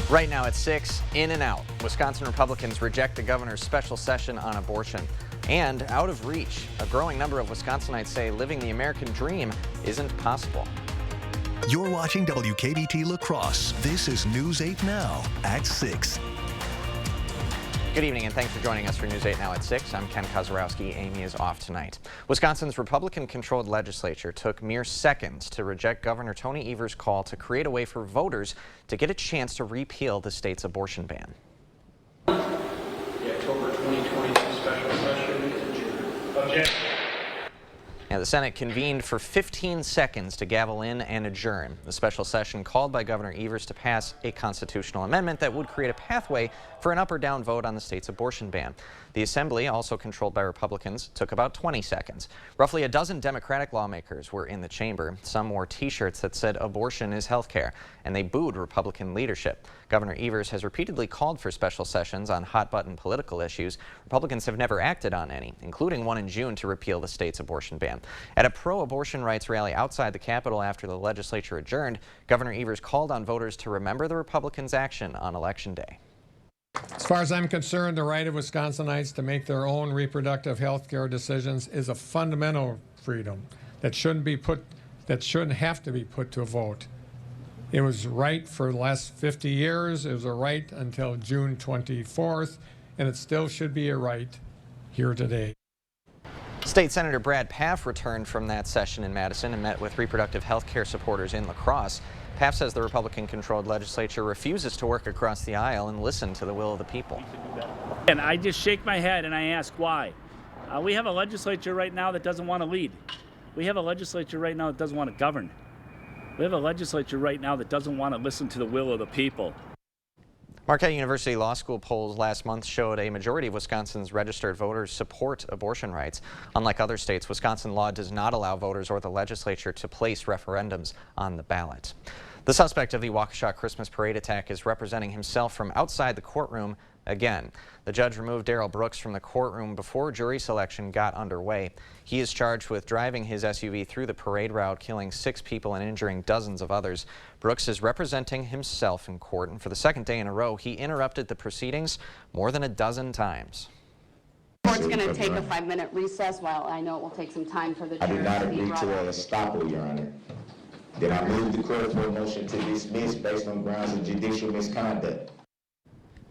Right now at 6, in and out. Wisconsin Republicans reject the governor's special session on abortion. And out of reach, a growing number of Wisconsinites say living the American dream isn't possible. You're watching WKBT La Crosse. This is News 8 Now at 6. Good evening and thanks for joining us for News 8 Now at 6. I'm Ken Kozarowski. Amy is off tonight. Wisconsin's Republican-controlled legislature took mere seconds to reject Governor Tony Evers' call to create a way for voters to get a chance to repeal the state's abortion ban. The October 2022 special session is adjourned. Objection. Now, the Senate convened for 15 seconds to gavel in and adjourn. The special session called by Governor Evers to pass a constitutional amendment that would create a pathway for an up or down vote on the state's abortion ban. The assembly, also controlled by Republicans, took about 20 seconds. Roughly a dozen Democratic lawmakers were in the chamber. Some wore T-shirts that said abortion is health care, and they booed Republican leadership. Governor Evers has repeatedly called for special sessions on hot-button political issues. Republicans have never acted on any, including one in June to repeal the state's abortion ban. At a pro-abortion rights rally outside the Capitol after the legislature adjourned, Governor Evers called on voters to remember the Republicans' action on Election Day. As far as I'm concerned, the right of Wisconsinites to make their own reproductive health care decisions is a fundamental freedom that shouldn't have to be put to a vote. It was right for the last 50 years. It was a right until June 24th, and it still should be a right here today. State Senator Brad Pfaff returned from that session in Madison and met with reproductive health care supporters in La Crosse. Pfaff says the Republican-controlled legislature refuses to work across the aisle and listen to the will of the people. And I just shake my head and I ask why. We have a legislature right now that doesn't want to lead. We have a legislature right now that doesn't want to govern. We have a legislature right now that doesn't want to listen to the will of the people. Marquette University Law School polls last month showed a majority of Wisconsin's registered voters support abortion rights. Unlike other states, Wisconsin law does not allow voters or the legislature to place referendums on the ballot. The suspect of the Waukesha Christmas parade attack is representing himself from outside the courtroom again. The judge removed Darrell Brooks from the courtroom before jury selection got underway. He is charged with driving his SUV through the parade route, killing 6 people and injuring dozens of others. Brooks is representing himself in court, and for the second day in a row, he interrupted the proceedings more than a dozen times. The court's going to take a 5-minute recess. While I know it will take some time for the jurors to be brought up. I did not agree to a estoppel, Your Honor. Then I move the court for a motion to dismiss based on grounds of judicial misconduct.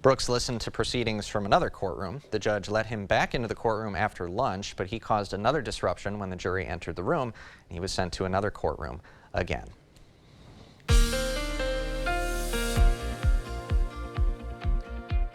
Brooks listened to proceedings from another courtroom. The judge let him back into the courtroom after lunch, but he caused another disruption when the jury entered the room, and he was sent to another courtroom again.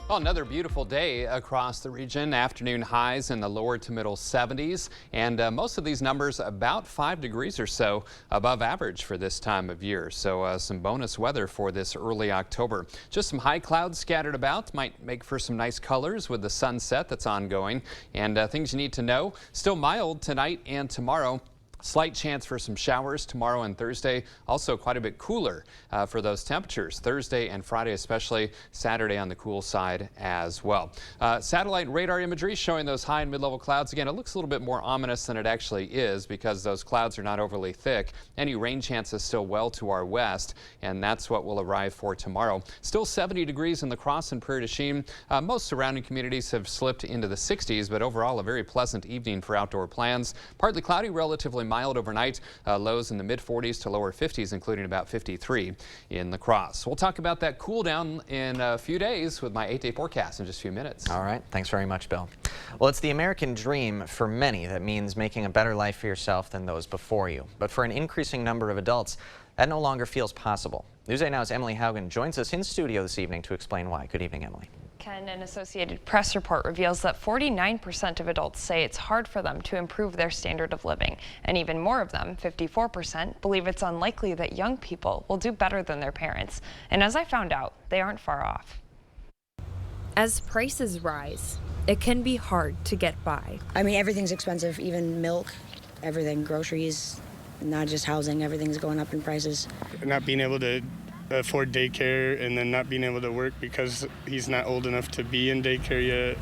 Well, another beautiful day across the region. Afternoon highs in the lower to middle 70s, and most of these numbers about 5 degrees or so above average for this time of year. So some bonus weather for this early October. Just some high clouds scattered about might make for some nice colors with the sunset that's ongoing. And things you need to know, still mild tonight and tomorrow. Slight chance for some showers tomorrow and Thursday. Also quite a bit cooler for those temperatures. Thursday and Friday, especially. Saturday on the cool side as well. Satellite radar imagery showing those high and mid-level clouds. Again, it looks a little bit more ominous than it actually is because those clouds are not overly thick. Any rain chances still well to our west, and that's what will arrive for tomorrow. Still 70 degrees in La Crosse and Prairie du Chien. Most surrounding communities have slipped into the 60s, but overall a very pleasant evening for outdoor plans. Partly cloudy, relatively mild overnight, lows in the mid-40s to lower 50s, including about 53 in La Crosse. We'll talk about that cool down in a few days with my 8-day forecast in just a few minutes. All right. Thanks very much, Bill. Well, it's the American dream for many. That means making a better life for yourself than those before you. But for an increasing number of adults, that no longer feels possible. News 8 Now's Emily Haugen joins us in studio this evening to explain why. Good evening, Emily. Ken, an Associated Press report reveals that 49% of adults say it's hard for them to improve their standard of living. And even more of them, 54%, believe it's unlikely that young people will do better than their parents. And as I found out, they aren't far off. As prices rise, it can be hard to get by. I mean, everything's expensive, even milk, everything, groceries, not just housing, everything's going up in prices. Not being able to afford daycare and then not being able to work because he's not old enough to be in daycare yet.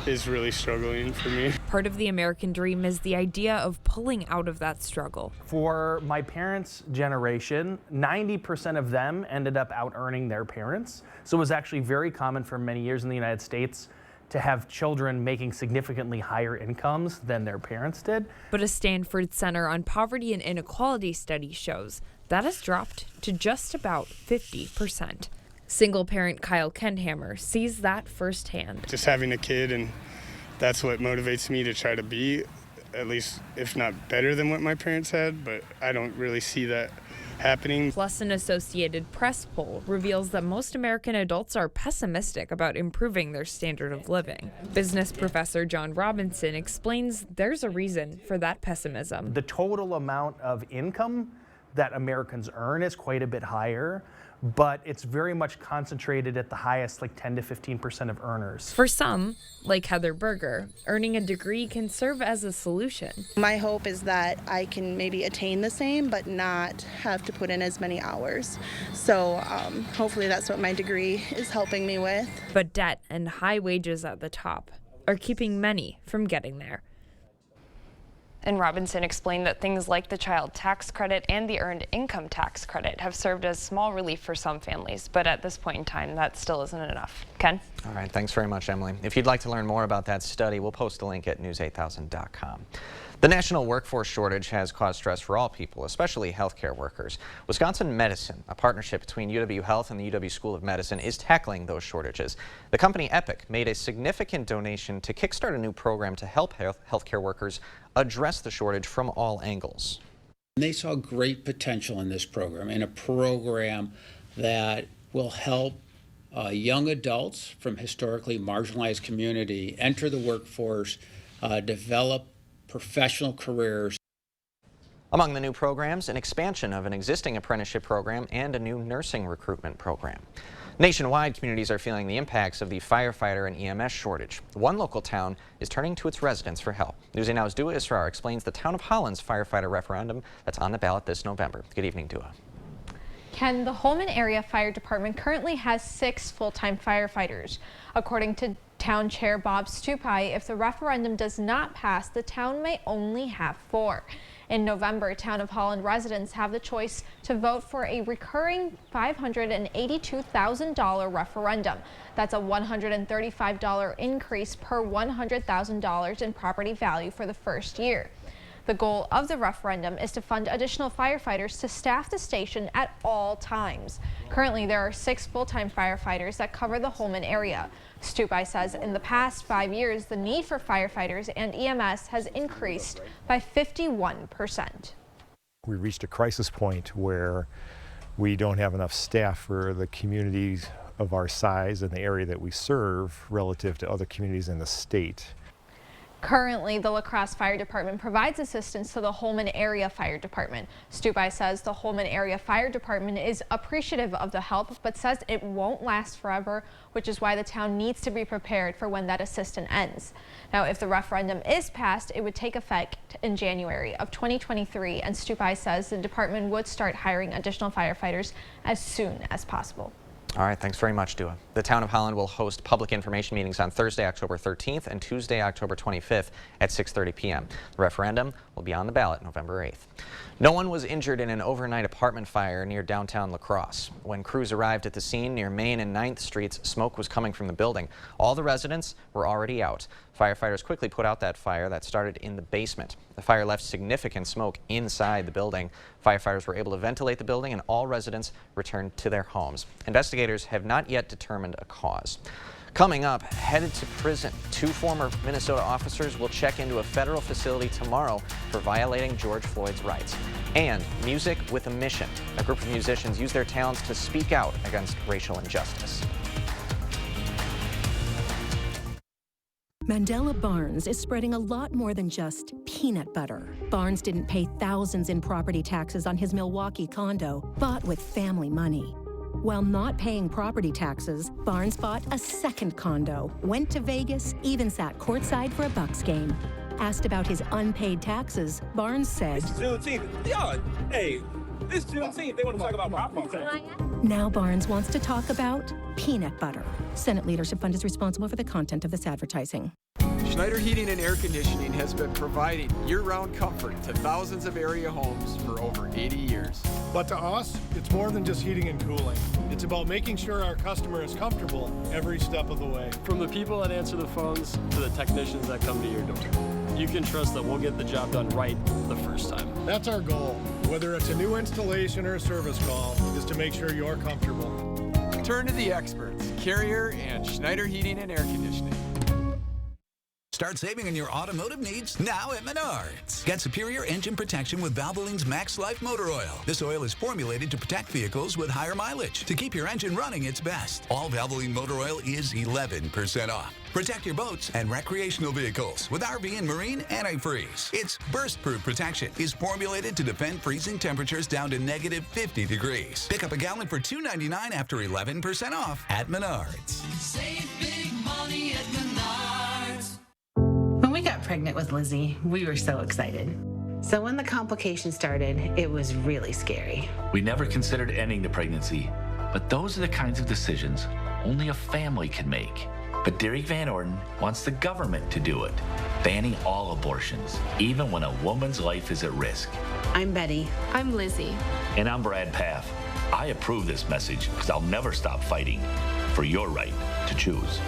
is really struggling for me. Part of the American dream is the idea of pulling out of that struggle. For my parents' generation, 90% of them ended up out earning their parents. So it was actually very common for many years in the United States to have children making significantly higher incomes than their parents did. But a Stanford Center on Poverty and Inequality study shows that has dropped to just about 50%. Single parent Kyle Kendhammer sees that firsthand. Just having a kid, and that's what motivates me to try to be, at least if not better than what my parents had, but I don't really see that happening. Plus, an Associated Press poll reveals that most American adults are pessimistic about improving their standard of living. Business professor John Robinson explains there's a reason for that pessimism. The total amount of income that Americans earn is quite a bit higher, but it's very much concentrated at the highest, like 10 to 15% of earners. For some, like Heather Berger, earning a degree can serve as a solution. My hope is that I can maybe attain the same, but not have to put in as many hours. So hopefully that's what my degree is helping me with. But debt and high wages at the top are keeping many from getting there. And Robinson explained that things like the child tax credit and the earned income tax credit have served as small relief for some families, but at this point in time, that still isn't enough. Ken? All right, thanks very much, Emily. If you'd like to learn more about that study, we'll post a link at news8000.com. The national workforce shortage has caused stress for all people, especially healthcare workers. Wisconsin Medicine, a partnership between UW Health and the UW School of Medicine, is tackling those shortages. The company Epic made a significant donation to kickstart a new program to help healthcare workers address the shortage from all angles. They saw great potential in this program, in a program that will help young adults from historically marginalized community enter the workforce, develop professional careers. Among the new programs, an expansion of an existing apprenticeship program and a new nursing recruitment program. Nationwide, communities are feeling the impacts of the firefighter and EMS shortage. One local town is turning to its residents for help. News 8 Now's Dua Israr explains the town of Holland's firefighter referendum that's on the ballot this November. Good evening, Dua. Ken, the Holman Area Fire Department currently has 6 full-time firefighters. According to Town Chair Bob Stupai, if the referendum does not pass, the town may only have 4. In November, Town of Holland residents have the choice to vote for a recurring $582,000 referendum. That's a $135 increase per $100,000 in property value for the first year. The goal of the referendum is to fund additional firefighters to staff the station at all times. Currently, there are 6 full-time firefighters that cover the Holman area. Stupai says in the past 5 years, the need for firefighters and EMS has increased by 51%. We reached a crisis point where we don't have enough staff for the communities of our size and the area that we serve relative to other communities in the state. Currently, the La Crosse Fire Department provides assistance to the Holman Area Fire Department. Stupai says the Holman Area Fire Department is appreciative of the help, but says it won't last forever, which is why the town needs to be prepared for when that assistance ends. Now, if the referendum is passed, it would take effect in January of 2023, and Stupai says the department would start hiring additional firefighters as soon as possible. All right, thanks very much, Dua. The Town of Holland will host public information meetings on Thursday, October 13th and Tuesday, October 25th at 6:30 p.m. The referendum will be on the ballot November 8th. No one was injured in an overnight apartment fire near downtown La Crosse. When crews arrived at the scene near Main and 9th Streets, smoke was coming from the building. All the residents were already out. Firefighters quickly put out that fire that started in the basement. The fire left significant smoke inside the building. Firefighters were able to ventilate the building and all residents returned to their homes. Investigators have not yet determined a cause. Coming up, headed to prison, 2 former Minnesota officers will check into a federal facility tomorrow for violating George Floyd's rights. And music with a mission. A group of musicians use their talents to speak out against racial injustice. Mandela Barnes is spreading a lot more than just peanut butter. Barnes didn't pay thousands in property taxes on his Milwaukee condo, bought with family money. While not paying property taxes, Barnes bought a second condo, went to Vegas, even sat courtside for a Bucks game. Asked about his unpaid taxes, Barnes said, "It's Juneteenth. Y'all, hey, it's Juneteenth. They want to talk about property tax." Now Barnes wants to talk about peanut butter. Senate Leadership Fund is responsible for the content of this advertising. Schneider Heating and Air Conditioning has been providing year-round comfort to thousands of area homes for over 80 years. But to us, it's more than just heating and cooling. It's about making sure our customer is comfortable every step of the way. From the people that answer the phones to the technicians that come to your door, you can trust that we'll get the job done right the first time. That's our goal, whether it's a new installation or a service call, is to make sure you're comfortable. Turn to the experts, Carrier and Schneider Heating and Air Conditioning. Start saving on your automotive needs now at Menards. Get superior engine protection with Valvoline's Max Life Motor Oil. This oil is formulated to protect vehicles with higher mileage to keep your engine running its best. All Valvoline Motor Oil is 11% off. Protect your boats and recreational vehicles with RV and Marine antifreeze. Its burst-proof protection is formulated to defend freezing temperatures down to -50 degrees. Pick up a gallon for $2.99 after 11% off at Menards. Save big money at Menards. When we got pregnant with Lizzie, we were so excited. So when the complications started, it was really scary. We never considered ending the pregnancy, but those are the kinds of decisions only a family can make. But Derek Van Orden wants the government to do it, banning all abortions, even when a woman's life is at risk. I'm Betty. I'm Lizzie. And I'm Brad Paff. I approve this message because I'll never stop fighting for your right to choose.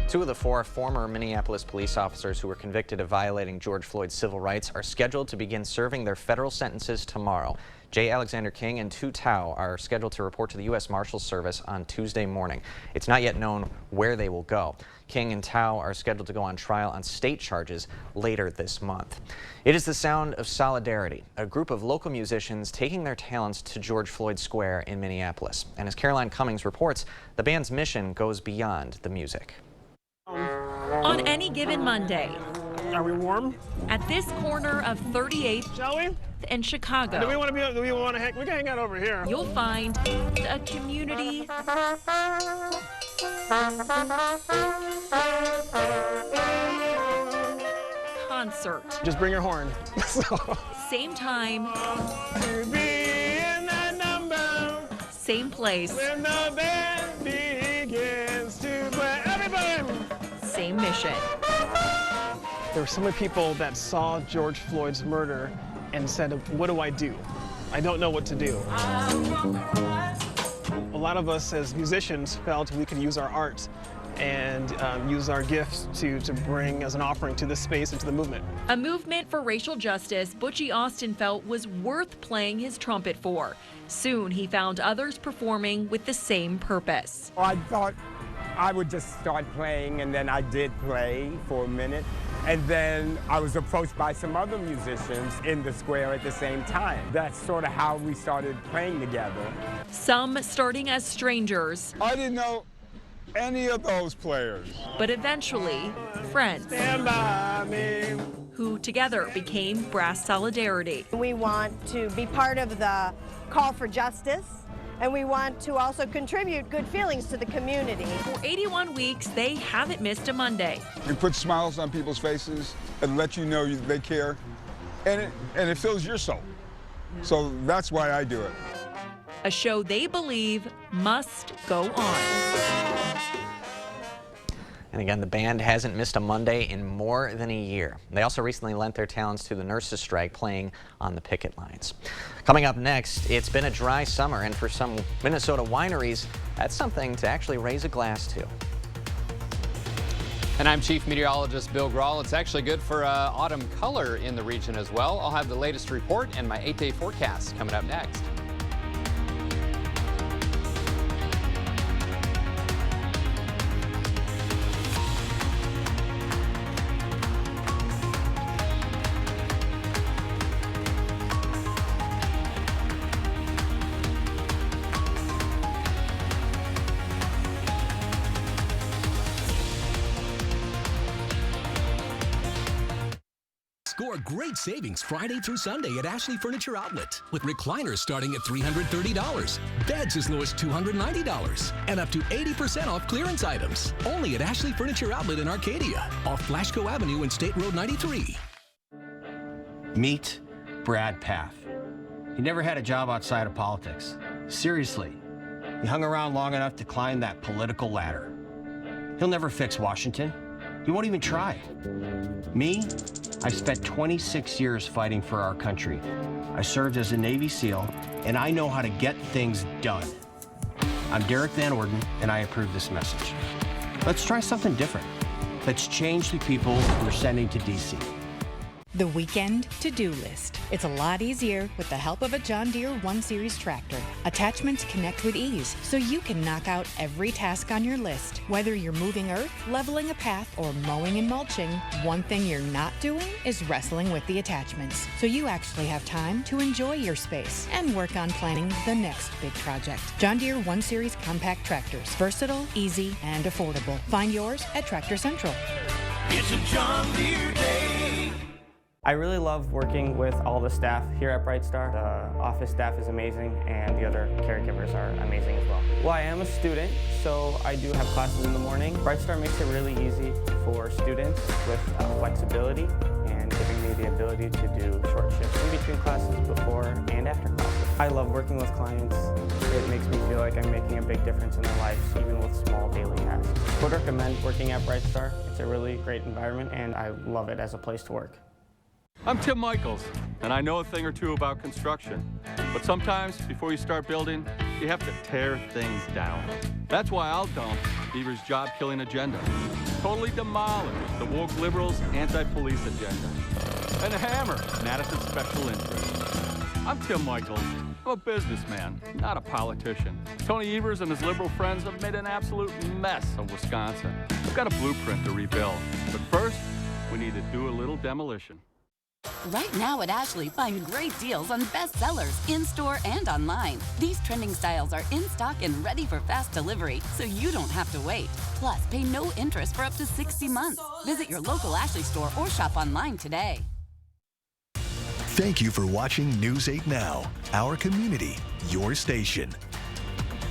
Two of the four former Minneapolis police officers who were convicted of violating George Floyd's civil rights are scheduled to begin serving their federal sentences tomorrow. J. Alexander King and Tu Tao are scheduled to report to the U.S. Marshals Service on Tuesday morning. It's not yet known where they will go. King and Tao are scheduled to go on trial on state charges later this month. It is the sound of solidarity, a group of local musicians taking their talents to George Floyd Square in Minneapolis. And as Caroline Cummings reports, the band's mission goes beyond the music. On any given Monday. Are we warm? At this corner of 38th Shall we? and Chicago. Do we want to hang? We can hang out over here. You'll find a community concert. Just bring your horn. Same time. Same place. When the band begins to play. Everybody! Same mission. There were so many people that saw George Floyd's murder and said, what do I do? I don't know what to do. A lot of us as musicians felt we could use our art and use our gifts to bring as an offering to this space and to the movement. A movement for racial justice Butchie Austin felt was worth playing his trumpet for. Soon he found others performing with the same purpose. I thought I would just start playing, and then I did play for a minute. And then I was approached by some other musicians in the square at the same time. That's sort of how we started playing together. Some starting as strangers. I didn't know any of those players. But eventually, friends. Stand by me. Who together became Brass Solidarity. We want to be part of the call for justice, and we want to also contribute good feelings to the community. For 81 weeks, they haven't missed a Monday. It puts smiles on people's faces and let you know they care, and it fills your soul. So that's why I do it. A show they believe must go on. And again, the band hasn't missed a Monday in more than a year. They also recently lent their talents to the nurses' strike, playing on the picket lines. Coming up next, it's been a dry summer, and for some Minnesota wineries, that's something to actually raise a glass to. And I'm Chief Meteorologist Bill Grawl. It's actually good for autumn color in the region as well. I'll have the latest report and my 8-day forecast coming up next. Score great savings Friday through Sunday at Ashley Furniture Outlet, with recliners starting at $330, beds as low as $290, and up to 80% off clearance items. Only at Ashley Furniture Outlet in Arcadia, off Flashco Avenue and State Road 93. Meet Brad Paff. He never had a job outside of politics. Seriously, He hung around long enough to climb that political ladder. He'll never fix Washington. He won't even try. Me, I spent 26 years fighting for our country. I served as a Navy SEAL, and I know how to get things done. I'm Derek Van Orden, and I approve this message. Let's try something different. Let's change the people we're sending to D.C. The weekend to-do list. It's a lot easier with the help of a John Deere 1 Series tractor. Attachments connect with ease, so you can knock out every task on your list. Whether you're moving earth, leveling a path, or mowing and mulching, one thing you're not doing is wrestling with the attachments. So you actually have time to enjoy your space and work on planning the next big project. John Deere 1 Series compact tractors. Versatile, easy, and affordable. Find yours at Tractor Central. It's a John Deere day. I really love working with all the staff here at BrightStar. The office staff is amazing and the other caregivers are amazing as well. Well, I am a student, so I do have classes in the morning. BrightStar makes it really easy for students with flexibility and giving me the ability to do short shifts in between classes before and after classes. I love working with clients. It makes me feel like I'm making a big difference in their lives, even with small daily tasks. I would recommend working at BrightStar. It's a really great environment and I love it as a place to work. I'm Tim Michaels, and I know a thing or two about construction. But sometimes, before you start building, you have to tear things down. That's why I'll dump Evers' job-killing agenda. Totally demolish the woke liberals' anti-police agenda. And hammer Madison's special interest. I'm Tim Michaels. I'm a businessman, not a politician. Tony Evers and his liberal friends have made an absolute mess of Wisconsin. We've got a blueprint to rebuild. But first, we need to do a little demolition. Right now at Ashley, find great deals on bestsellers in-store and online. These trending styles are in stock and ready for fast delivery, so you don't have to wait. Plus, pay no interest for up to 60 months. Visit your local Ashley store or shop online today. Thank you for watching News 8 Now, our community, your station.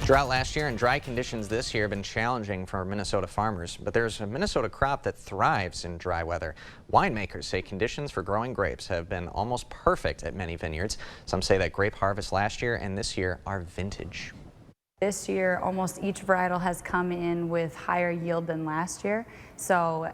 Drought last year and dry conditions this year have been challenging for Minnesota farmers, but there's a Minnesota crop that thrives in dry weather. Winemakers say conditions for growing grapes have been almost perfect at many vineyards. Some say that grape harvest last year and this year are vintage. This year, almost each varietal has come in with higher yield than last year. So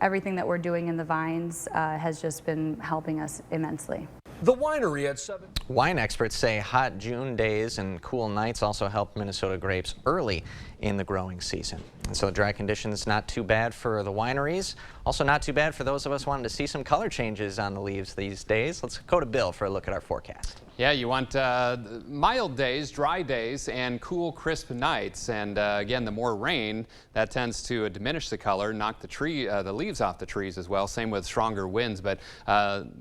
everything that we're doing in the vines has just been helping us immensely. The winery at 7. Wine experts say hot June days and cool nights also help Minnesota grapes early in the growing season. And so dry conditions not too bad for the wineries, also not too bad for those of us wanting to see some color changes on the leaves these days. Let's go to Bill for a look at our forecast. Yeah, you want mild days, dry days, and cool, crisp nights. And again, the more rain, that tends to diminish the color, knock the leaves off the trees as well. Same with stronger winds. But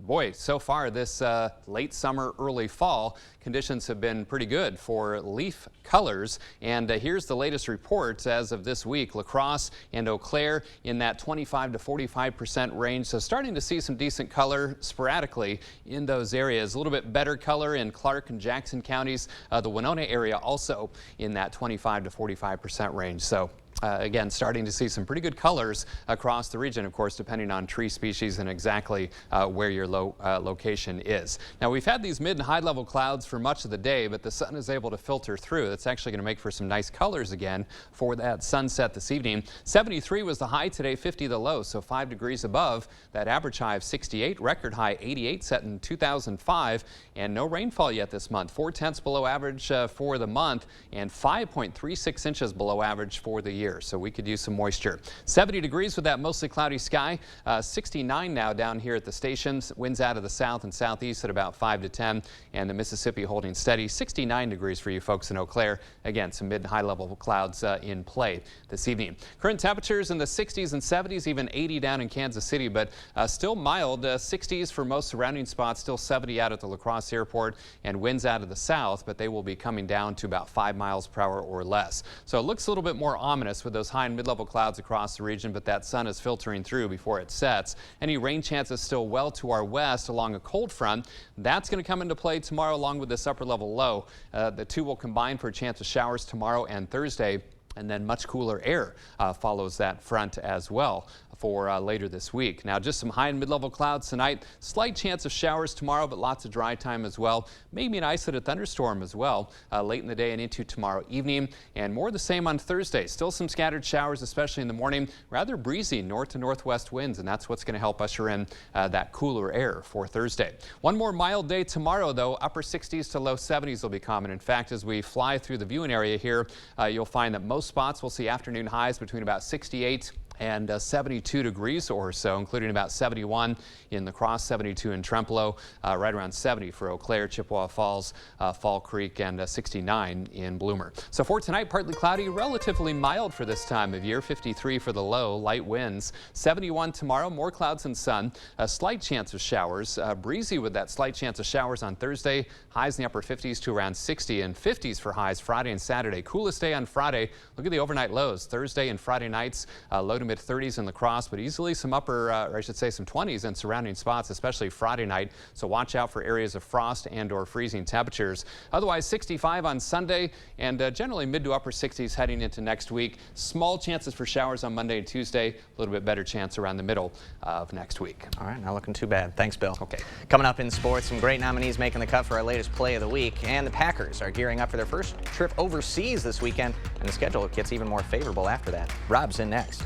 boy, so far this late summer, early fall, conditions have been pretty good for leaf colors. And here's the latest reports as of this week. La Crosse and Eau Claire in that 25 to 45% range. So starting to see some decent color sporadically in those areas. A little bit better color in Clark and Jackson counties. The Winona area also in that 25 to 45% range. So again, starting to see some pretty good colors across the region, of course, depending on tree species and exactly where your location is. Now, we've had these mid and high level clouds for much of the day, but the sun is able to filter through. That's actually going to make for some nice colors again for that sunset this evening. 73 was the high today, 50 the low, so 5 degrees above that average high of 68, record high 88 set in 2005, and no rainfall yet this month. 4/10 below average for the month and 5.36 inches below average for the year. So we could use some moisture. 70 degrees with that mostly cloudy sky. 69 now down here at the stations. Winds out of the south and southeast at about 5 to 10. And the Mississippi holding steady. 69 degrees for you folks in Eau Claire. Again, some mid and high level clouds in play this evening. Current temperatures in the 60s and 70s, even 80 down in Kansas City, but still mild. 60s for most surrounding spots. Still 70 out at the La Crosse Airport. And winds out of the south, but they will be coming down to about 5 miles per hour or less. So it looks a little bit more ominous with those high and mid-level clouds across the region, but that sun is filtering through before it sets. Any rain chances still well to our west along a cold front. That's going to come into play tomorrow along with this upper level low. The two will combine for a chance of showers tomorrow and Thursday. And then much cooler air follows that front as well for later this week. Now, just some high and mid-level clouds tonight. Slight chance of showers tomorrow, but lots of dry time as well. Maybe an isolated thunderstorm as well late in the day and into tomorrow evening. And more of the same on Thursday. Still some scattered showers, especially in the morning. Rather breezy north to northwest winds, and that's what's going to help usher in that cooler air for Thursday. One more mild day tomorrow, though. Upper 60s to low 70s will be common. In fact, as we fly through the viewing area here, you'll find that most spots will see afternoon highs between about 68 and 72 degrees or so, including about 71 in La Crosse, 72 in Trempealeau, right around 70 for Eau Claire, Chippewa Falls, Fall Creek, and 69 in Bloomer. So for tonight, partly cloudy, relatively mild for this time of year, 53 for the low, light winds, 71 tomorrow, more clouds and sun, a slight chance of showers, breezy with that slight chance of showers on Thursday, highs in the upper 50s to around 60 and 50s for highs Friday and Saturday. Coolest day on Friday. Look at the overnight lows, Thursday and Friday nights, low to mid 30s in La Crosse, but easily some upper, or I should say some 20s in surrounding spots, especially Friday night. So watch out for areas of frost and or freezing temperatures. Otherwise, 65 on Sunday and generally mid to upper 60s heading into next week. Small chances for showers on Monday and Tuesday. A little bit better chance around the middle of next week. All right, not looking too bad. Thanks, Bill. Okay. Coming up in sports, some great nominees making the cut for our latest play of the week. And the Packers are gearing up for their first trip overseas this weekend, and the schedule gets even more favorable after that. Rob's in next.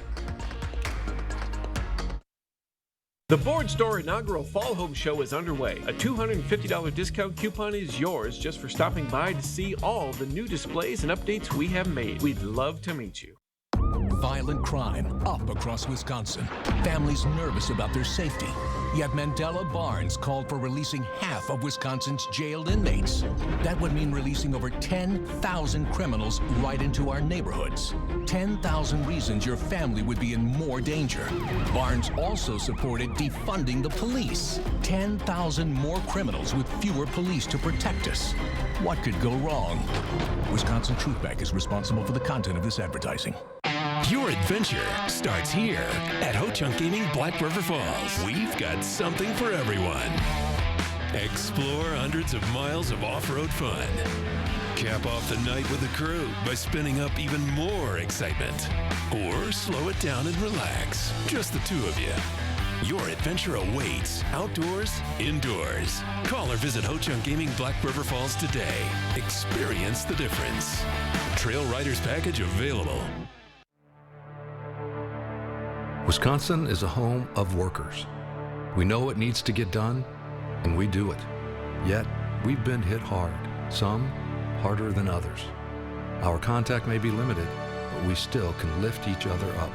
The Board Store inaugural Fall Home Show is underway. A $250 discount coupon is yours just for stopping by to see all the new displays and updates we have made. We'd love to meet you. Violent crime up across Wisconsin. Families nervous about their safety. Yet Mandela Barnes called for releasing half of Wisconsin's jailed inmates. That would mean releasing over 10,000 criminals right into our neighborhoods. 10,000 reasons your family would be in more danger. Barnes also supported defunding the police. 10,000 more criminals with fewer police to protect us. What could go wrong? Wisconsin Truth Bank is responsible for the content of this advertising. Your adventure starts here at Ho-Chunk Gaming Black River Falls. We've got something for everyone. Explore hundreds of miles of off-road fun. Cap off the night with the crew by spinning up even more excitement. Or slow it down and relax. Just the two of you. Your adventure awaits, outdoors, indoors. Call or visit Ho-Chunk Gaming Black River Falls today. Experience the difference. Trail Riders Package available. Wisconsin is a home of workers. We know what needs to get done, and we do it. Yet, we've been hit hard, some harder than others. Our contact may be limited, but we still can lift each other up.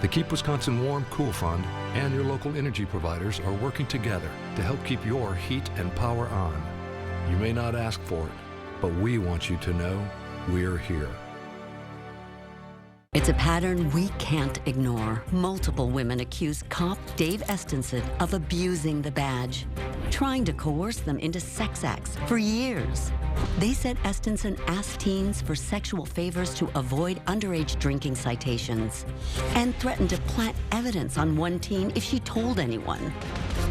The Keep Wisconsin Warm Cool Fund and your local energy providers are working together to help keep your heat and power on. You may not ask for it, but we want you to know we're here. It's a pattern we can't ignore. Multiple women accuse cop Dave Estenson of abusing the badge, trying to coerce them into sex acts for years. They said Estenson asked teens for sexual favors to avoid underage drinking citations and threatened to plant evidence on one teen if she told anyone.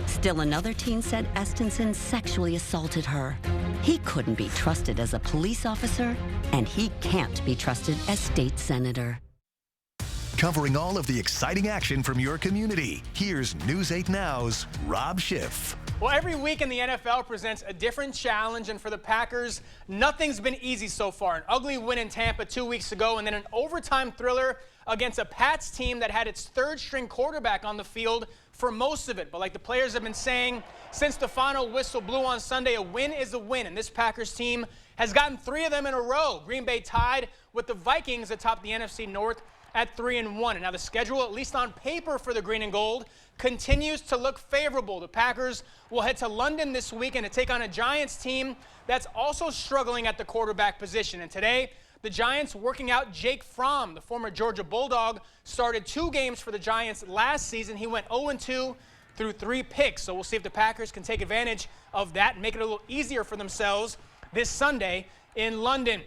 Still another teen said Estenson sexually assaulted her. He couldn't be trusted as a police officer, and he can't be trusted as state senator. Covering all of the exciting action from your community, here's News 8 Now's Rob Schiff. Well, every week in the NFL presents a different challenge, and for the Packers, nothing's been easy so far. An ugly win in Tampa 2 weeks ago, and then an overtime thriller against a Pats team that had its third-string quarterback on the field for most of it. But like the players have been saying, since the final whistle blew on Sunday, a win is a win, and this Packers team has gotten 3 of them in a row. Green Bay tied with the Vikings atop the NFC North at 3-1. And now the schedule, at least on paper for the green and gold, continues to look favorable. The Packers will head to London this weekend to take on a Giants team that's also struggling at the quarterback position. And today, the Giants working out Jake Fromm, the former Georgia Bulldog, started 2 games for the Giants last season. He went 0-2 through 3 picks. So we'll see if the Packers can take advantage of that and make it a little easier for themselves this Sunday in London.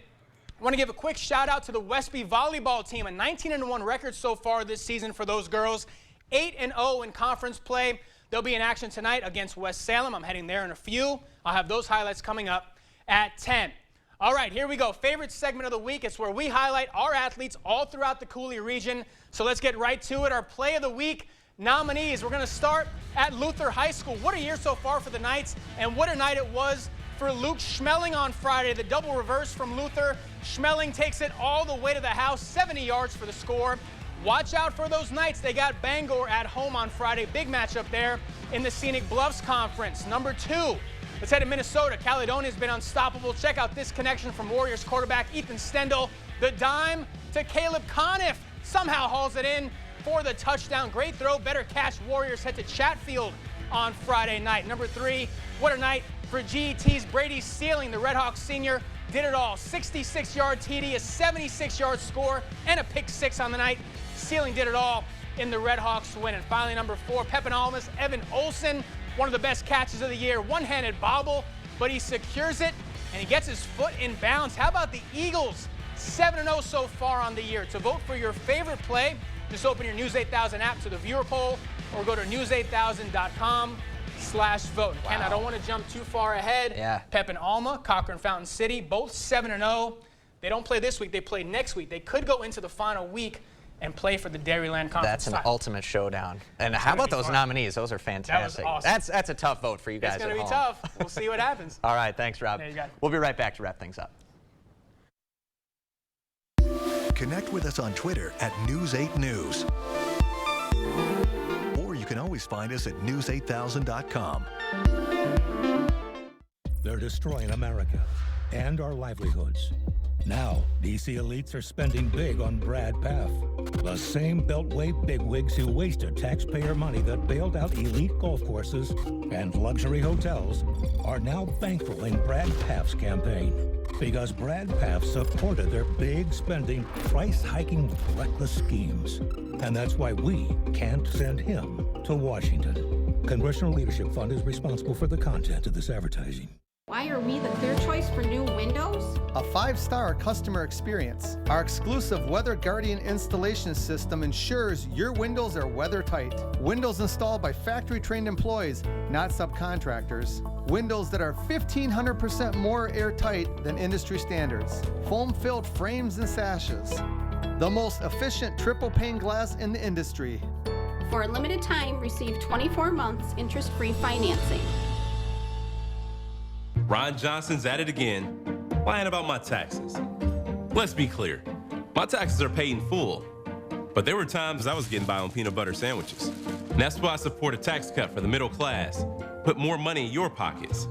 I want to give a quick shout out to the Westby volleyball team, a 19-1 record so far this season for those girls, 8-0 in conference play. They'll be in action tonight against West Salem. I'm heading there in a few. I'll have those highlights coming up at 10. All right, here we go. Favorite segment of the week. It's where we highlight our athletes all throughout the Cooley region. So let's get right to it. Our play of the week nominees. We're going to start at Luther High School. What a year so far for the Knights, and what a night it was for Luke Schmeling on Friday. The double reverse from Luther. Schmeling takes it all the way to the house, 70 yards for the score. Watch out for those Knights. They got Bangor at home on Friday. Big matchup there in the Scenic Bluffs Conference. Number 2. Let's head to Minnesota. Caledonia's been unstoppable. Check out this connection from Warriors quarterback Ethan Stendel. The dime to Caleb Conniff. Somehow hauls it in for the touchdown. Great throw, better catch. Warriors head to Chatfield on Friday night. Number 3, what a night for GET's Brady Sealing. The Redhawks senior did it all. 66-yard TD, a 76-yard score, and a pick 6 on the night. Sealing did it all in the Redhawks win. And finally, number 4, Pepin Almas, Evan Olson. One of the best catches of the year. One-handed bobble, but he secures it, and he gets his foot in bounds. How about the Eagles? 7-0 so far on the year. To vote for your favorite play, just open your News 8000 app to the viewer poll or go to news8000.com/vote. Ken, I don't want to jump too far ahead. Yeah. Pepin Alma, Cochran Fountain City, both 7-0. They don't play this week. They play next week. They could go into the final week and play for the Dairyland Conference. That's an ultimate showdown. And how about those nominees? Those are fantastic. That was awesome. That's a tough vote for you guys It's going at to be home. tough. We'll see what happens. All right, thanks, Rob. Yeah, you got it. We'll be right back to wrap things up. Connect with us on Twitter at News8News. Or you can always find us at news8000.com. They're destroying America and our livelihoods. Now, DC elites are spending big on Brad Paff. The same Beltway bigwigs who wasted taxpayer money that bailed out elite golf courses and luxury hotels are now bankrolling Brad Paff's campaign because Brad Paff supported their big spending, price-hiking, reckless schemes. And that's why we can't send him to Washington. Congressional Leadership Fund is responsible for the content of this advertising. Why are we the clear choice for new windows? A 5-star customer experience. Our exclusive Weather Guardian installation system ensures your windows are weather tight. Windows installed by factory-trained employees, not subcontractors. Windows that are 1,500% more airtight than industry standards. Foam-filled frames and sashes. The most efficient triple pane glass in the industry. For a limited time, receive 24 months interest-free financing. Ron Johnson's at it again, lying about my taxes. Let's be clear, my taxes are paid in full, but there were times I was getting by on peanut butter sandwiches. And that's why I support a tax cut for the middle class. Put more money in your pockets,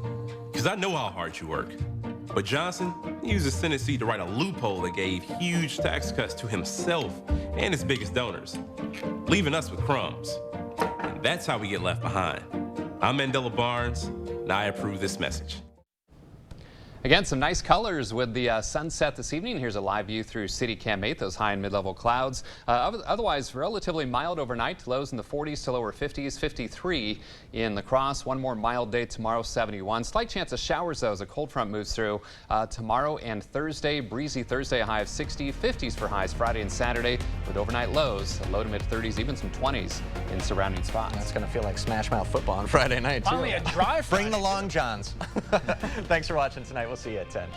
because I know how hard you work. But Johnson used his Senate seat to write a loophole that gave huge tax cuts to himself and his biggest donors, leaving us with crumbs. And that's how we get left behind. I'm Mandela Barnes, and I approve this message. Again, some nice colors with the sunset this evening. Here's a live view through City Cam 8, those high and mid-level clouds. Otherwise, relatively mild overnight. Lows in the 40s to lower 50s, 53 in La Crosse. One more mild day tomorrow, 71. Slight chance of showers, though, as a cold front moves through tomorrow and Thursday. Breezy Thursday, a high of 60. 50s for highs Friday and Saturday with overnight lows, low to mid-30s, even some 20s in surrounding spots. That's going to feel like Smash Mouth football on Friday night, too. Finally a dry Friday. Bring the long johns. Thanks for watching tonight. We'll see you at 10.